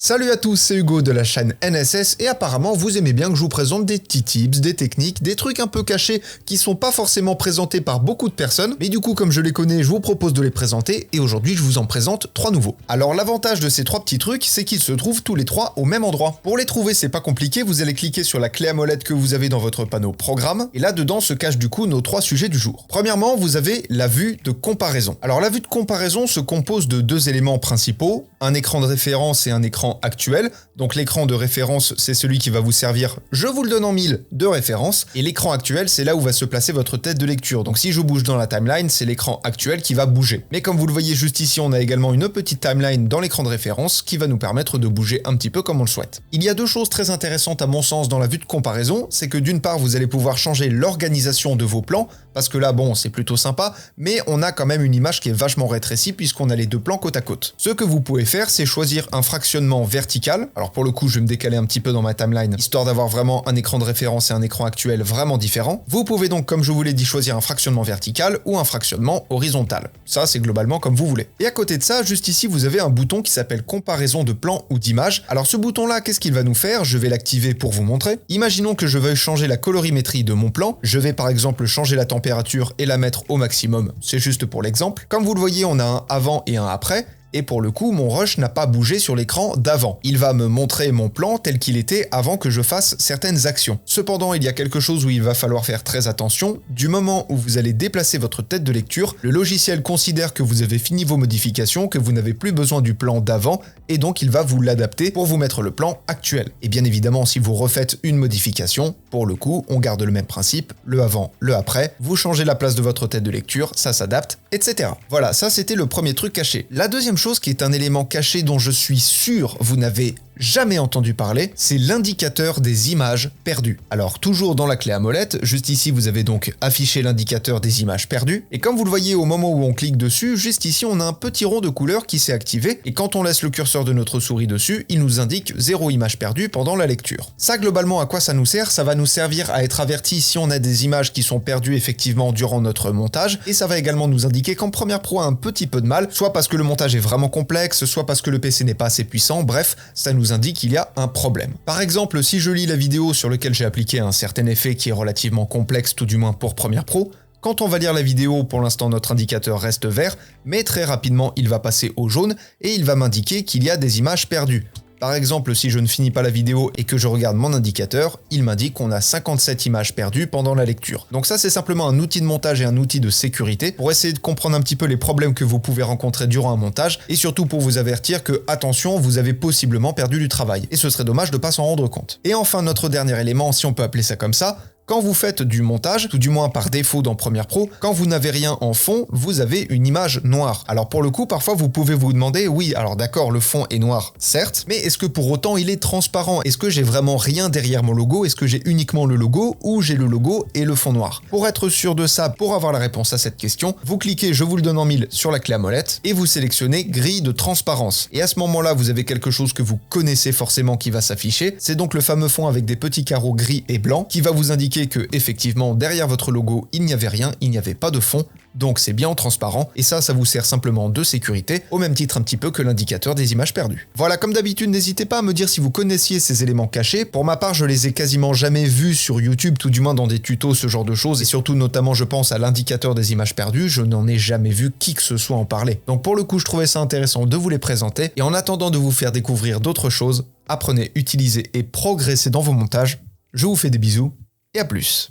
Salut à tous, c'est Hugo de la chaîne NSS et apparemment vous aimez bien que je vous présente des petits tips, des techniques, des trucs un peu cachés qui sont pas forcément présentés par beaucoup de personnes, mais du coup comme je les connais, je vous propose de les présenter et aujourd'hui je vous en présente 3 nouveaux. Alors l'avantage de ces 3 petits trucs, c'est qu'ils se trouvent tous les 3 au même endroit. Pour les trouver, c'est pas compliqué, vous allez cliquer sur la clé à molette que vous avez dans votre panneau programme et là-dedans se cachent du coup nos 3 sujets du jour. Premièrement, vous avez la vue de comparaison. Alors la vue de comparaison se compose de 2 éléments principaux, un écran de référence et un écran actuel. Donc l'écran de référence, c'est celui qui va vous servir, je vous le donne en 1000, de référence. Et l'écran actuel, c'est là où va se placer votre tête de lecture. Donc si je bouge dans la timeline, c'est l'écran actuel qui va bouger. Mais comme vous le voyez juste ici, on a également une petite timeline dans l'écran de référence qui va nous permettre de bouger un petit peu comme on le souhaite. Il y a 2 choses très intéressantes à mon sens dans la vue de comparaison, c'est que d'une part, vous allez pouvoir changer l'organisation de vos plans, parce que là, bon, c'est plutôt sympa, mais on a quand même une image qui est vachement rétrécie puisqu'on a les 2 plans côte à côte. Ce que vous pouvez faire, c'est choisir un fractionnement vertical. Alors pour le coup, je vais me décaler un petit peu dans ma timeline, histoire d'avoir vraiment un écran de référence et un écran actuel vraiment différents. Vous pouvez donc, comme je vous l'ai dit, choisir un fractionnement vertical ou un fractionnement horizontal. Ça, c'est globalement comme vous voulez. Et à côté de ça, juste ici, vous avez un bouton qui s'appelle comparaison de plan ou d'image. Alors ce bouton-là, qu'est-ce qu'il va nous faire? Je vais l'activer pour vous montrer. Imaginons que je veuille changer la colorimétrie de mon plan. Je vais par exemple changer la température et la mettre au maximum. C'est juste pour l'exemple. Comme vous le voyez, on a un avant et un après. Et pour le coup, mon rush n'a pas bougé sur l'écran d'avant. Il va me montrer mon plan tel qu'il était avant que je fasse certaines actions. Cependant, il y a quelque chose où il va falloir faire très attention. Du moment où vous allez déplacer votre tête de lecture, le logiciel considère que vous avez fini vos modifications, que vous n'avez plus besoin du plan d'avant, et donc il va vous l'adapter pour vous mettre le plan actuel. Et bien évidemment, si vous refaites une modification, pour le coup, on garde le même principe, le avant, le après, vous changez la place de votre tête de lecture, ça s'adapte, etc. Voilà, ça c'était le premier truc caché. La deuxième chose qui est un élément caché dont je suis sûr vous n'avez jamais entendu parler, c'est l'indicateur des images perdues. Alors toujours dans la clé à molette, juste ici vous avez donc affiché l'indicateur des images perdues, et comme vous le voyez au moment où on clique dessus, juste ici on a un petit rond de couleur qui s'est activé, et quand on laisse le curseur de notre souris dessus, il nous indique 0 image perdue pendant la lecture. Ça globalement à quoi ça nous sert? Ça va nous servir à être averti si on a des images qui sont perdues effectivement durant notre montage, et ça va également nous indiquer qu'en Premiere Pro a un petit peu de mal, soit parce que le montage est vraiment complexe, soit parce que le PC n'est pas assez puissant, bref, ça nous indique qu'il y a un problème. Par exemple, si je lis la vidéo sur laquelle j'ai appliqué un certain effet qui est relativement complexe, tout du moins pour Premiere Pro, quand on va lire la vidéo, pour l'instant notre indicateur reste vert, mais très rapidement il va passer au jaune et il va m'indiquer qu'il y a des images perdues. Par exemple, si je ne finis pas la vidéo et que je regarde mon indicateur, il m'indique qu'on a 57 images perdues pendant la lecture. Donc ça, c'est simplement un outil de montage et un outil de sécurité pour essayer de comprendre un petit peu les problèmes que vous pouvez rencontrer durant un montage et surtout pour vous avertir que, attention, vous avez possiblement perdu du travail. Et ce serait dommage de ne pas s'en rendre compte. Et enfin, notre dernier élément, si on peut appeler ça comme ça, quand vous faites du montage, tout du moins par défaut dans Premiere Pro, quand vous n'avez rien en fond, vous avez une image noire. Alors pour le coup, parfois vous pouvez vous demander, oui, alors d'accord, le fond est noir, certes, mais est-ce que pour autant il est transparent? Est-ce que j'ai vraiment rien derrière mon logo? Est-ce que j'ai uniquement le logo ou j'ai le logo et le fond noir? Pour être sûr de ça, pour avoir la réponse à cette question, vous cliquez, je vous le donne en 1000 sur la clé à molette et vous sélectionnez grille de transparence. Et à ce moment-là, vous avez quelque chose que vous connaissez forcément qui va s'afficher. C'est donc le fameux fond avec des petits carreaux gris et blancs qui va vous indiquer que effectivement derrière votre logo il n'y avait rien, il n'y avait pas de fond, donc c'est bien transparent et ça vous sert simplement de sécurité au même titre un petit peu que l'indicateur des images perdues. Voilà, comme d'habitude n'hésitez pas à me dire si vous connaissiez ces éléments cachés. Pour ma part je les ai quasiment jamais vus sur YouTube, tout du moins dans des tutos, ce genre de choses, et surtout notamment je pense à l'indicateur des images perdues, je n'en ai jamais vu qui que ce soit en parler. Donc pour le coup je trouvais ça intéressant de vous les présenter et en attendant de vous faire découvrir d'autres choses, apprenez, utilisez et progressez dans vos montages. Je vous fais des bisous et à plus.